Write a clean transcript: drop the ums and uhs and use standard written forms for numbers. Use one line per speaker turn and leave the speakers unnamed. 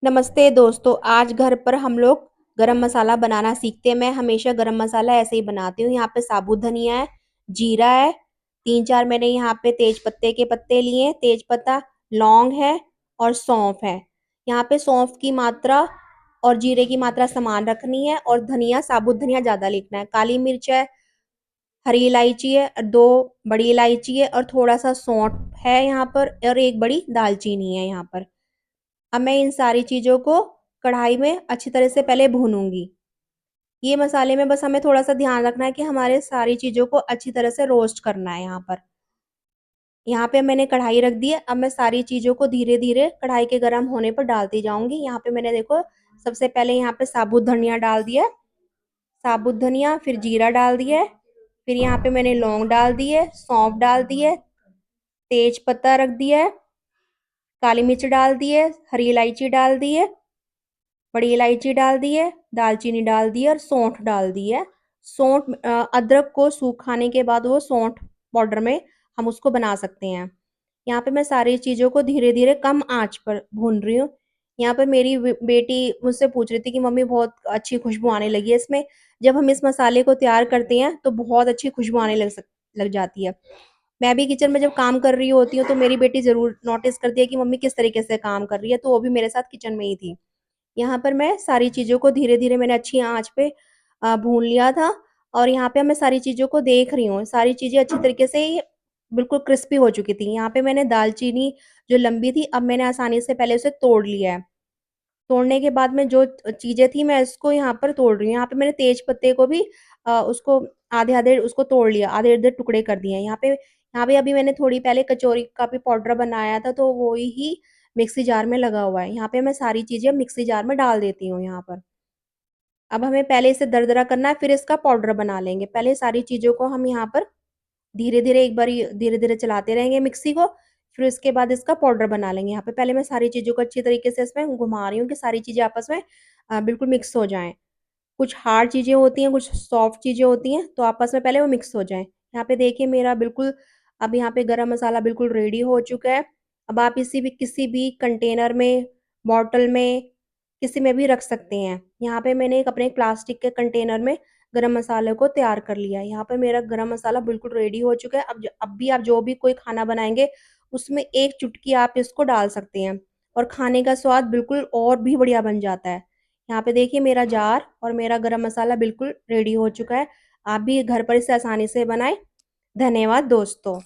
नमस्ते दोस्तों, आज घर पर हम लोग गरम मसाला बनाना सीखते हैं। मैं हमेशा गरम मसाला ऐसे ही बनाती हूँ। यहाँ पे साबुत धनिया है, जीरा है, 3-4 मैंने यहाँ पे तेज पत्ते के पत्ते लिए हैं, तेज पत्ता, लौंग है और सौंफ है। यहाँ पे सौंफ की मात्रा और जीरे की मात्रा समान रखनी है और धनिया साबुत धनिया ज़्यादा लिखना है। काली मिर्च है, हरी इलायची है, 2 बड़ी इलायची है और थोड़ा सा सौंठ है यहाँ पर और 1 बड़ी दालचीनी है यहाँ पर। अब मैं इन सारी चीज़ों को कढ़ाई में अच्छी तरह से पहले भूनूंगी। ये मसाले में बस हमें थोड़ा सा ध्यान रखना है कि हमारे सारी चीज़ों को अच्छी तरह से रोस्ट करना है यहाँ पर। यहाँ पे मैंने कढ़ाई रख दी है। अब मैं सारी चीज़ों को धीरे धीरे कढ़ाई के गर्म होने पर डालती जाऊंगी। यहाँ पे मैंने देखो सबसे पहले यहाँ पे साबुत धनिया डाल दिया है, साबुत धनिया, फिर जीरा डाल दिया है, फिर यहाँ पे मैंने लौंग डाल दी है, सौंफ डाल दी है, तेज पत्ता रख दिया है, काली मिर्च डाल दी है, हरी इलायची डाल दी है, बड़ी इलायची डाल दी है, दालचीनी डाल दी है और सौंठ डाल दी है। सौंठ अदरक को सुखाने के बाद वो सौंठ पाउडर में हम उसको बना सकते हैं। यहाँ पे मैं सारी चीज़ों को धीरे धीरे कम आंच पर भून रही हूँ। यहाँ पे मेरी बेटी मुझसे पूछ रही थी कि मम्मी बहुत अच्छी खुशबू आने लगी है इसमें। जब हम इस मसाले को तैयार करते हैं तो बहुत अच्छी खुशबू आने लग जाती है। मैं भी किचन में जब काम कर रही होती हूँ तो मेरी बेटी जरूर नोटिस करती है कि मम्मी किस तरीके से काम कर रही है, तो वो भी मेरे साथ किचन में ही थी। यहाँ पर मैं सारी चीज़ों को धीरे-धीरे मैंने अच्छी आँच पे भून लिया था और यहाँ पे मैं सारी चीज़ों को देख रही हूँ। सारी चीज़ें अच्छी तरीके से ये बिल्कुल क्रिस्पी हो चुकी थी। यहाँ पे मैंने दालचीनी जो लंबी थी, अब मैंने आसानी से पहले उसे तोड़ लिया है। तोड़ने के बाद में जो चीज़ें थी मैं इसको यहाँ पर तोड़ रही हूँ। यहाँ पे मैंने तेज पत्ते को भी उसको आधे-आधे उसको तोड़ लिया, आधे-आधे टुकड़े कर दिए हैं। यहाँ पे अभी मैंने थोड़ी पहले कचौरी का भी पाउडर बनाया था, तो वो ही मिक्सी जार में लगा हुआ है। यहाँ पे मैं सारी चीज़ें मिक्सी जार में डाल देती हूँ यहाँ पर। अब हमें पहले इसे दरदरा करना है, फिर इसका पाउडर बना लेंगे। पहले सारी चीज़ों को हम यहाँ पर धीरे-धीरे एक बारी धीरे-धीरे चलाते रहेंगे मिक्सी को, फिर उसके बाद इसका पाउडर बना लेंगे। यहाँ पे पहले मैं सारी चीज़ों को अच्छी तरीके से इसमें घुमा रही हूँ कि सारी चीज़ें आपस में बिल्कुल मिक्स हो जाएँ। कुछ हार्ड चीज़ें होती हैं, कुछ सॉफ्ट चीज़ें होती हैं, तो आपस में पहले वो मिक्स हो जाएँ। यहाँ पे देखिए मेरा बिल्कुल अब यहाँ पे गरम मसाला बिल्कुल रेडी हो चुका है। अब आप इसी भी किसी भी कंटेनर में, बॉटल में, किसी में भी रख सकते हैं। यहाँ पे मैंने एक अपने प्लास्टिक के कंटेनर में गरम मसाले को तैयार कर लिया है। यहाँ पे मेरा गरम मसाला बिल्कुल रेडी हो चुका है। अब भी आप जो भी कोई खाना बनाएँगे, उसमें 1 चुटकी आप इसको डाल सकते हैं और खाने का स्वाद बिल्कुल और भी बढ़िया बन जाता है। यहाँ पे देखिए मेरा जार और मेरा गरम मसाला बिल्कुल रेडी हो चुका है। आप भी घर पर इसे आसानी से बनाएँ। धन्यवाद दोस्तों।